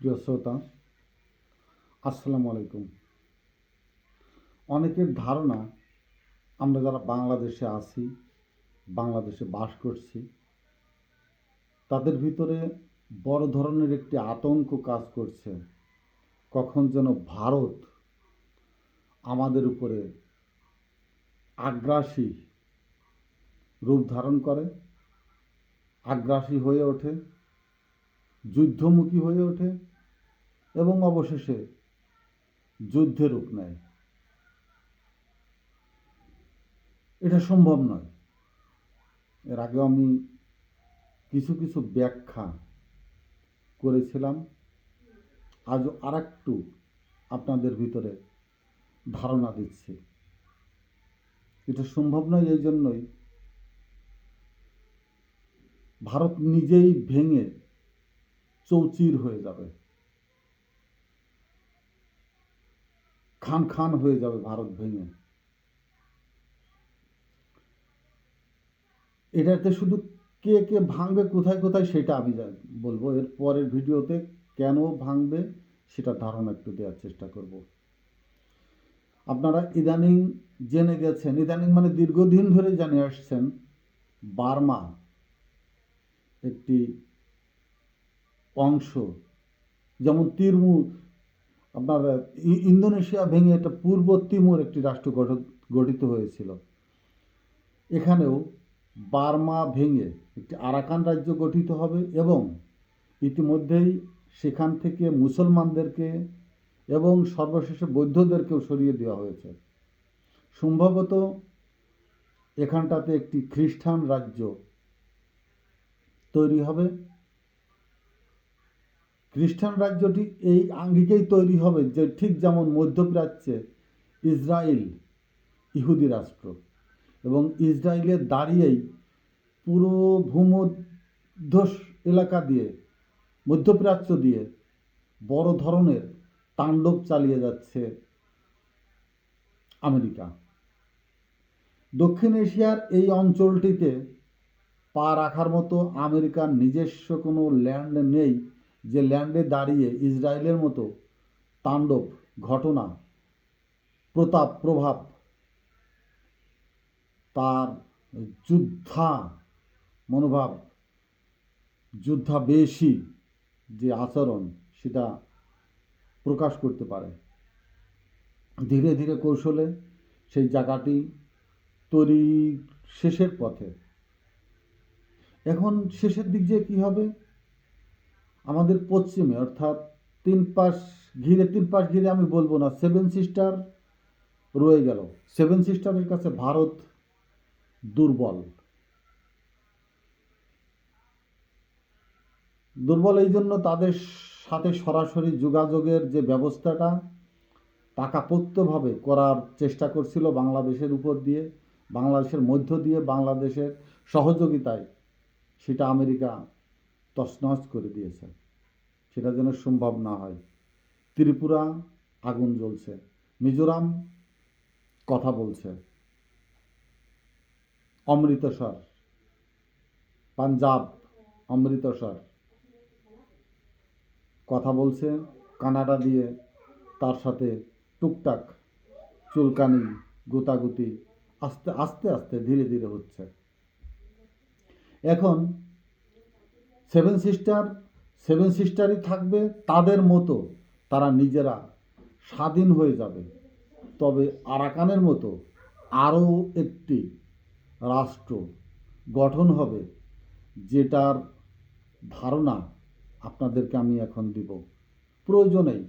প্রিয় শ্রোতা, আসসালামু আলাইকুম। অনেকের ধারণা আমরা যারা বাংলাদেশে আছি, বাংলাদেশে বাস করছি, তাদের ভিতরে বড় ধরনের একটি আতঙ্ক কাজ করছে। কখন যেন ভারত আমাদের উপরে আগ্রাসী রূপ ধারণ করে, আগ্রাসী হয়ে ওঠে, যুদ্ধমুখী হয়ে ওঠে এবং অবশেষে যুদ্ধের রূপ নেয়। এটা সম্ভব নয়। এর আগে আমি কিছু কিছু ব্যাখ্যা করেছিলাম। আজও আরেকটু আপনাদের ভিতরে ধারণা দিচ্ছি। এটা সম্ভব নয় এই জন্যই ভারত নিজেই ভেঙে চৌচির হয়ে যাবে, খান খান হয়ে যাবে ভারত ভেঙে। এটাতে শুধু কে কে ভাঙবে, কোথায় কোথায়, সেটা আমি বলবো। এর পরের ভিডিওতে কেন ভাঙবে সেটা ধারণা একটু দেওয়ার চেষ্টা করব। আপনারা ইদানিং জেনে গেছেন, ইদানিং মানে দীর্ঘদিন ধরে জানে আসছেন, বার্মা একটি অংশ, যেমন তিরমুর, আপনার ইন্দোনেশিয়া ভেঙে একটা পূর্ব তিমুর একটি রাষ্ট্র গঠিত হয়েছিল। এখানেও বার্মা ভেঙে একটি আরাকান রাজ্য গঠিত হবে এবং ইতিমধ্যেই সেখান থেকে মুসলমানদেরকে এবং সর্বশেষে বৌদ্ধদেরকেও সরিয়ে দেওয়া হয়েছে। সম্ভবত এখানটাতে একটি খ্রিস্টান রাজ্য তৈরি হবে। খ্রিস্টান রাজ্যটি এই আঙ্গিকেই তৈরি হবে যে ঠিক যেমন মধ্যপ্রাচ্যে ইসরায়েল ইহুদি রাষ্ট্র, এবং ইসরায়েলের দাঁড়িয়েই পুরো ভূমধ্য এলাকা দিয়ে, মধ্যপ্রাচ্য দিয়ে বড় ধরনের তাণ্ডব চালিয়ে যাচ্ছে আমেরিকা। দক্ষিণ এশিয়ার এই অঞ্চলটিতে পা রাখার মতো আমেরিকার নিজস্ব কোনো ল্যান্ড নেই, যে ল্যান্ডে দাঁড়িয়ে ইসরায়েলের মতো তাণ্ডব ঘটনা, প্রতাপ, প্রভাব, তার যুদ্ধা মনোভাব, যুদ্ধাবেশী যে আচরণ, সেটা প্রকাশ করতে পারে। ধীরে ধীরে কৌশলে সেই জায়গাটি তৈরি শেষের পথে। এখন শেষের দিক যে কী হবে, আমাদের পশ্চিমে অর্থাৎ তিন পাশ ঘিরে আমি বলবো না, সেভেন সিস্টার রয়ে গেল। সেভেন সিস্টারের কাছে ভারত দুর্বল। দুর্বল এই জন্য তাদের সাথে সরাসরি যোগাযোগের যে ব্যবস্থাটা পাকাপোক্তভাবে করার চেষ্টা করছিল বাংলাদেশের উপর দিয়ে, বাংলাদেশের মধ্য দিয়ে, বাংলাদেশের সহযোগিতায়, সেটা আমেরিকা তছনছ করে দিয়েছে। সেটা যেন সম্ভব না হয়। ত্রিপুরা আগুন জ্বলছে, মিজোরাম কথা বলছে, অমৃতসর, পাঞ্জাব, অমৃতসর কথা বলছে, কানাডা দিয়ে তার সাথে টুকটাক চুলকানি, গুতাগুতি আস্তে আস্তে আস্তে ধীরে ধীরে হচ্ছে। এখন সেভেন সিস্টারই থাকবে, তাদের মতো তারা নিজেরা স্বাধীন হয়ে যাবে। তবে আরাকানের মতো আরও একটি রাষ্ট্র গঠন হবে, যেটার ধারণা আপনাদেরকে আমি এখন দিব। প্রয়োজনেই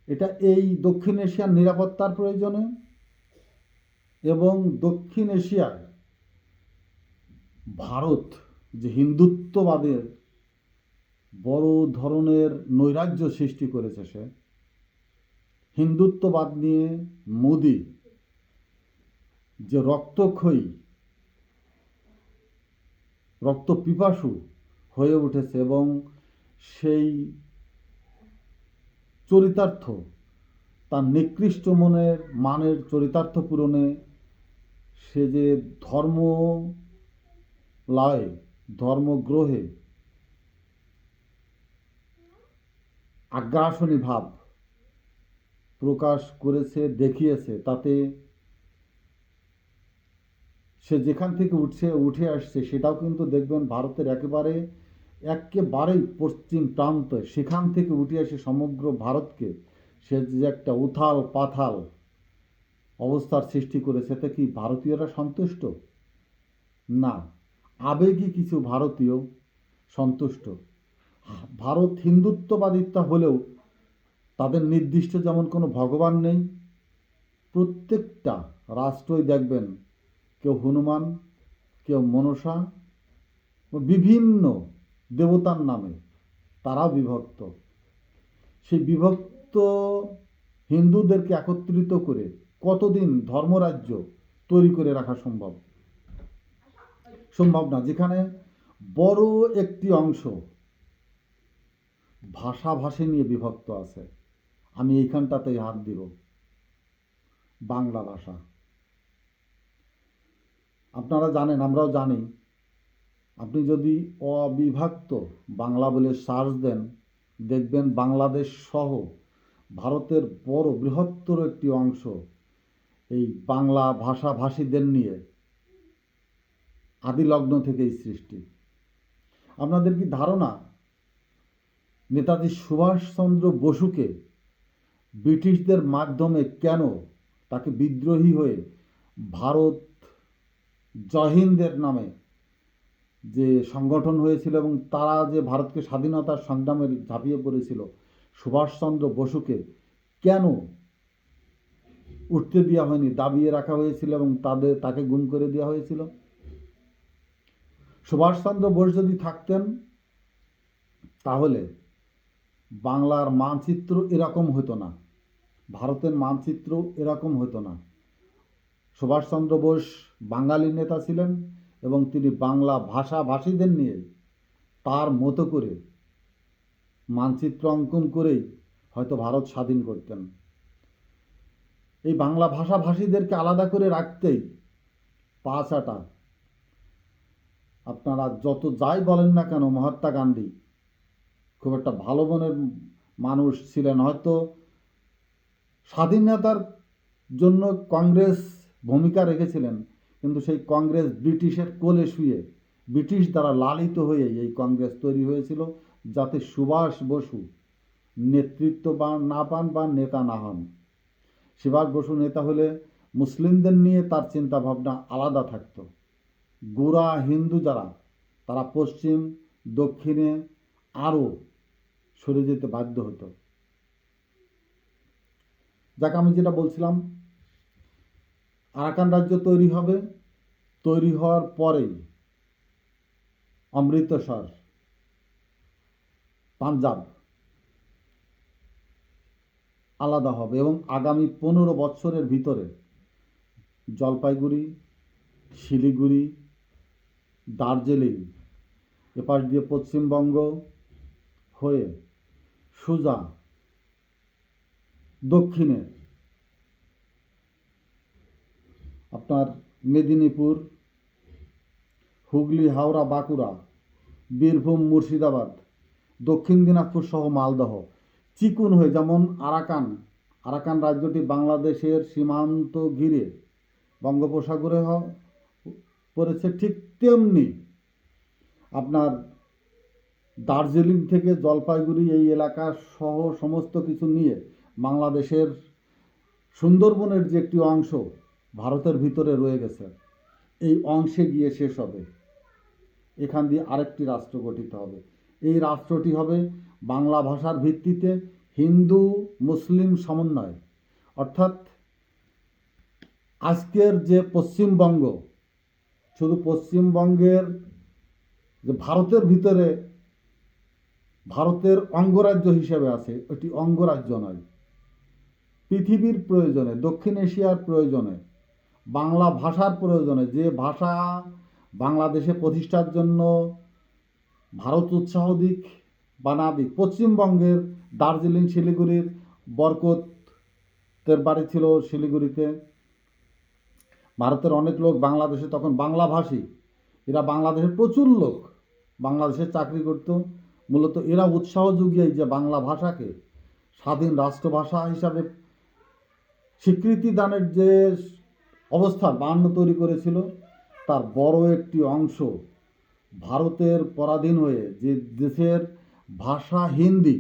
এটা এই দক্ষিণ এশিয়ার নিরাপত্তার প্রয়োজনে এবং দক্ষিণ এশিয়ার ভারত যে হিন্দুত্ববাদের বড় ধরনের নৈরাজ্য সৃষ্টি করেছে, সে হিন্দুত্ববাদ নিয়ে মোদি যে রক্তক্ষয়ী, রক্তপিপাসু হয়ে উঠেছে এবং সেই চরিতার্থ, তার নিকৃষ্ট মানের চরিতার্থ পূরণে সে যে ধর্মগ্রহে আগ্রাসনী ভাব প্রকাশ করেছে, দেখিয়েছে, তাতে সে যেখান থেকে উঠে আসছে সেটাও কিন্তু দেখবেন ভারতের একেবারেই পশ্চিম প্রান্ত, সেখান থেকে উঠে আসে সমগ্র ভারতকে সে যে একটা উথাল পাথাল অবস্থার সৃষ্টি করেছে, এতে কি ভারতীয়রা সন্তুষ্ট? না, আবেগী কিছু ভারতীয় সন্তুষ্ট। ভারত হিন্দুত্ববাদিতা হলেও তাদের নির্দিষ্ট যেমন কোনো ভগবান নেই, প্রত্যেকটা রাষ্ট্রই দেখবেন কেউ হনুমান, কেউ মনসা, বিভিন্ন দেবতার নামে তারাও বিভক্ত। সেই বিভক্ত হিন্দুদেরকে একত্রিত করে কতদিন ধর্মরাজ্য তৈরি করে রাখা সম্ভব? সম্ভব না। যেখানে বড় একটি অংশ ভাষাভাষী নিয়ে বিভক্ত আছে, আমি এইখানটাতেই হাত দিব, বাংলা ভাষা। আপনারা জানেন, আমরাও জানি, আপনি যদি অবিভক্ত বাংলা বলে সার্চ দেন, দেখবেন বাংলাদেশ সহ ভারতের বড় বৃহত্তর একটি অংশ এই বাংলা ভাষাভাষীদের নিয়ে আদিলগ্ন থেকেই সৃষ্টি। আপনাদের কি ধারণা নেতাজি সুভাষচন্দ্র বসুকে ব্রিটিশদের মাধ্যমে কেন তাকে বিদ্রোহী হয়ে ভারত জয়হিন্দের নামে যে সংগঠন হয়েছিল এবং তারা যে ভারতকে স্বাধীনতার সংগ্রামে ঝাঁপিয়ে পড়েছিল, সুভাষচন্দ্র বসুকে কেন উঠতে দেওয়া হয়নি, দাবিয়ে রাখা হয়েছিল এবং তাকে গুম করে দেওয়া হয়েছিল? সুভাষচন্দ্র বোস যদি থাকতেন তাহলে বাংলার মানচিত্র এরকম হতো না, ভারতের মানচিত্র এরকম হতো না। সুভাষচন্দ্র বোস বাঙালি নেতা ছিলেন এবং তিনি বাংলা ভাষাভাষীদের নিয়ে তার মতো করে মানচিত্র অঙ্কন করেই হয়তো ভারত স্বাধীন করতেন। এই বাংলা ভাষাভাষীদেরকে আলাদা করে রাখতেই পাঁচাটা, আপনারা যত যাই বলেন না কেন, মহাত্মা গান্ধী খুব একটা ভালো মনের মানুষ ছিলেন, হয়তো স্বাধীনতার জন্য কংগ্রেস ভূমিকা রেখেছিলেন, কিন্তু সেই কংগ্রেস ব্রিটিশের কোলে শুয়ে, ব্রিটিশ দ্বারা লালিত হয়ে এই কংগ্রেস তৈরি হয়েছিল, যাতে সুভাষ বসু নেতৃত্ব না পান বা নেতা না হন। সুভাষ বসু নেতা হলে মুসলিমদের নিয়ে তার চিন্তা ভাবনা আলাদা থাকত। গোঁড়া হিন্দু যারা, তারা পশ্চিম দক্ষিণে আরও সরে যেতে বাধ্য হতো। যাকে আমি যেটা বলছিলাম, আরাকান রাজ্য তৈরি হবে, তৈরি হওয়ার পরেই অমৃতসর, পাঞ্জাব আলাদা হবে এবং আগামী 15 বছরের ভিতরে জলপাইগুড়ি, শিলিগুড়ি, দার্জিলিং, এপাশ দিয়ে পশ্চিমবঙ্গ হয়ে সোজা দক্ষিণে আপনার মেদিনীপুর, হুগলি, হাওড়া, বাঁকুড়া, বীরভূম, মুর্শিদাবাদ, দক্ষিণ দিনাজপুর সহ মালদহ চিকুন হয়ে, যেমন আরাকান রাজ্যটি বাংলাদেশের সীমান্ত ঘিরে বঙ্গোপসাগরে পড়েছে, ঠিক তেমনি আপনার দার্জিলিং থেকে জলপাইগুড়ি এই এলাকা সহ সমস্ত কিছু নিয়ে বাংলাদেশের সুন্দরবনের যে একটি অংশ ভারতের ভিতরে রয়ে গেছে, এই অংশে গিয়ে শেষ হবে। এখান দিয়ে আরেকটি রাষ্ট্র গঠিত হবে। এই রাষ্ট্রটি হবে বাংলা ভাষার ভিত্তিতে হিন্দু মুসলিম সমন্বয়, অর্থাৎ আজকের যে পশ্চিমবঙ্গ, শুধু পশ্চিমবঙ্গের যে ভারতের ভিতরে ভারতের অঙ্গরাজ্য হিসেবে আছে, এটি অঙ্গরাজ্য নয়। পৃথিবীর প্রয়োজনে, দক্ষিণ এশিয়ার প্রয়োজনে, বাংলা ভাষার প্রয়োজনে, যে ভাষা বাংলাদেশে প্রতিষ্ঠার জন্য ভারত উৎসাহ দিক বা না দিক, পশ্চিমবঙ্গের দার্জিলিং, শিলিগুড়ির বরকতের বাড়ি ছিল শিলিগুড়িতে, ভারতের অনেক লোক বাংলাদেশে তখন বাংলাভাষী, এরা বাংলাদেশের প্রচুর লোক বাংলাদেশে চাকরি করত, মূলত এরা উৎসাহ যুগিয়ে যে বাংলা ভাষাকে স্বাধীন রাষ্ট্রভাষা হিসাবে স্বীকৃতি দানের যে অবস্থা বায়ান্ন তৈরি করেছিল, তার বড় একটি অংশ ভারতের পরাধীন হয়ে যে দেশের ভাষা হিন্দি,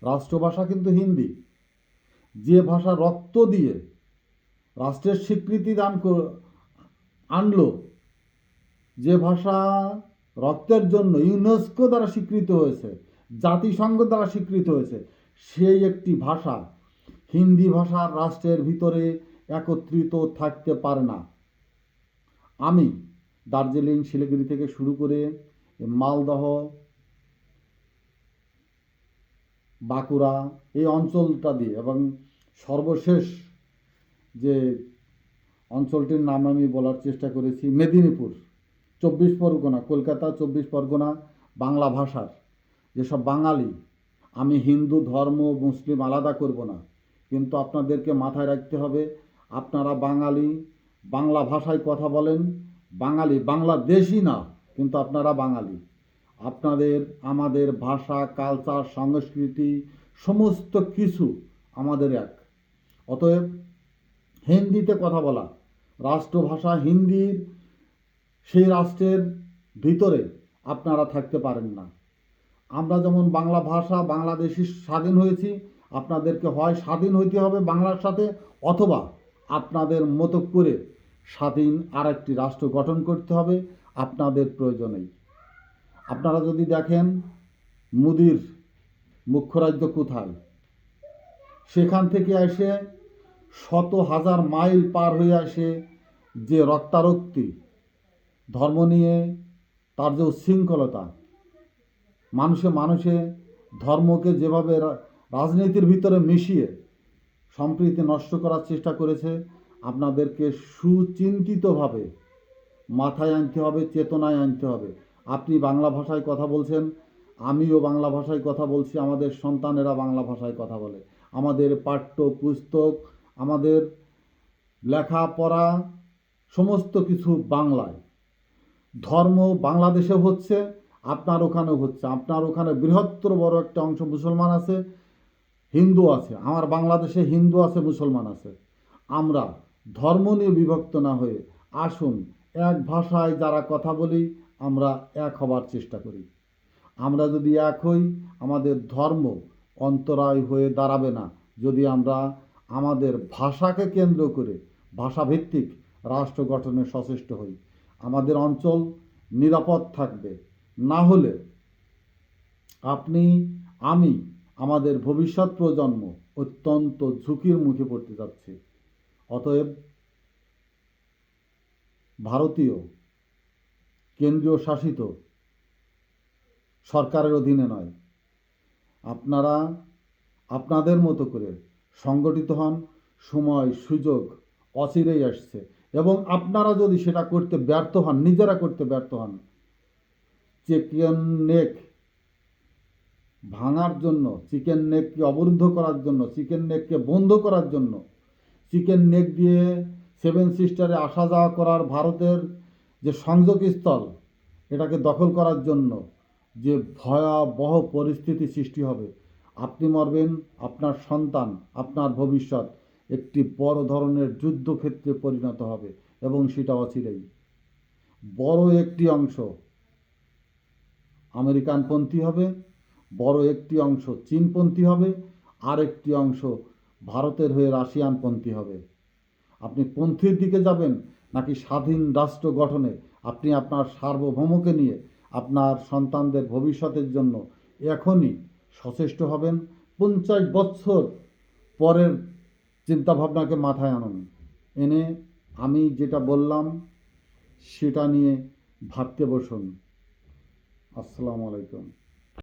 রাষ্ট্রভাষা কিন্তু হিন্দি, যে ভাষা রক্ত দিয়ে রাষ্ট্রের স্বীকৃতি আনলো, যে ভাষা রক্তের জন্য ইউনেস্কো দ্বারা স্বীকৃত হয়েছে, জাতিসংঘ দ্বারা স্বীকৃত হয়েছে, সেই একটি ভাষা হিন্দি ভাষার রাষ্ট্রের ভিতরে একত্রিত থাকতে পারে না। আমি দার্জিলিং, শিলিগুড়ি থেকে শুরু করে মালদহ, বাঁকুড়া এই অঞ্চলটা দিয়ে এবং সর্বশেষ যে অঞ্চলটির নাম আমি বলার চেষ্টা করেছি মেদিনীপুর, 24 পরগনা, কলকাতা 24 পরগনা বাংলা ভাষার যেসব বাঙালি, আমি হিন্দু ধর্ম মুসলিম আলাদা করব না, কিন্তু আপনাদেরকে মাথায় রাখতে হবে আপনারা বাঙালি, বাংলা ভাষায় কথা বলেন, বাঙালি, বাংলাদেশি না, কিন্তু আপনারা বাঙালি। আপনাদের আমাদের ভাষা, কালচার, সংস্কৃতি সমস্ত কিছু আমাদের এক। অতএব হিন্দিতে কথা বলা, রাষ্ট্রভাষা হিন্দির সেই রাষ্ট্রের ভিতরে আপনারা থাকতে পারেন না। আমরা যেমন বাংলা ভাষা বাংলাদেশি স্বাধীন হয়েছি, আপনাদেরকে হয় স্বাধীন হইতে হবে বাংলার সাথে, অথবা আপনাদের মতো করে স্বাধীন আর একটি রাষ্ট্র গঠন করতে হবে আপনাদের প্রয়োজনেই। আপনারা যদি দেখেন মোদির মুখ্য রাজ্য কোথায়, সেখান থেকে এসে শত হাজার মাইল পার হয়ে আসে যে রক্তারক্তি, ধর্ম নিয়ে তার যে উচ্ছৃঙ্খলতা, মানুষে মানুষে ধর্মকে যেভাবে রাজনীতির ভিতরে মিশিয়ে সম্প্রীতি নষ্ট করার চেষ্টা করেছে, আপনাদেরকে সুচিন্তিতভাবে মাথায় আনতে হবে, চেতনায় আনতে হবে। আপনি বাংলা ভাষায় কথা বলছেন, আমিও বাংলা ভাষায় কথা বলছি, আমাদের সন্তানেরা বাংলা ভাষায় কথা বলে, আমাদের পাঠ্য পুস্তক, আমাদের লেখাপড়া সমস্ত কিছু বাংলায়। ধর্ম বাংলাদেশে হচ্ছে, আপনার ওখানেও হচ্ছে, আপনার ওখানে বৃহত্তর বড় একটা অংশ মুসলমান আছে, হিন্দু আছে, আমার বাংলাদেশে হিন্দু আছে, মুসলমান আছে। আমরা ধর্ম নিয়ে বিভক্ত না হয়ে আসুন এক ভাষায় যারা কথা বলি আমরা এক হবার চেষ্টা করি। আমরা যদি এক হই, আমাদের ধর্ম অন্তরায় হয়ে দাঁড়াবে না যদি আমরা আমাদের ভাষাকে কেন্দ্র করে ভাষাভিত্তিক রাষ্ট্র গঠনে সচেষ্ট হই। আমাদের অঞ্চল নিরাপদ থাকবে, না হলে আপনি, আমি, আমাদের ভবিষ্যৎ প্রজন্ম অত্যন্ত ঝুঁকির মুখে পড়তে যাচ্ছে। অতএব ভারতীয় কেন্দ্রীয় শাসিত সরকারের অধীনে নয়, আপনারা আপনাদের মতো করে সংগঠিত হন। সময় সুযোগ অচিরেই আসছে, এবং আপনারা যদি সেটা করতে ব্যর্থ হন, নিজেরা করতে ব্যর্থ হন, চিকেন নেক ভাঙার জন্য, চিকেন নেককে অবরুদ্ধ করার জন্য, চিকেন নেককে বন্ধ করার জন্য, চিকেন নেক দিয়ে সেভেন সিস্টারে আসা যাওয়া করার ভারতের যে সংযোগস্থল, এটাকে দখল করার জন্য যে ভয়াবহ পরিস্থিতি সৃষ্টি হবে, আপনি মরবেন, আপনার সন্তান, আপনার ভবিষ্যৎ একটি বড় ধরনের যুদ্ধক্ষেত্রে পরিণত হবে, এবং সেটা অচিরেই। বড় একটি অংশ আমেরিকানপন্থী হবে, বড় একটি অংশ চীনপন্থী হবে, আর একটি অংশ ভারতের হয়ে রাশিয়ানপন্থী হবে। আপনি পন্থীর দিকে যাবেন নাকি স্বাধীন রাষ্ট্র গঠনে? আপনি আপনার সার্বভৌমকে নিয়ে আপনার সন্তানদের ভবিষ্যতের জন্য এখনই সচেষ্ট হবেন। 50 বছর পরের চিন্তাভাবনাকে মাথায় আনুন, এনে আমি যেটা বললাম সেটা নিয়ে ভাবতে বসুন। আসসালামু আলাইকুম।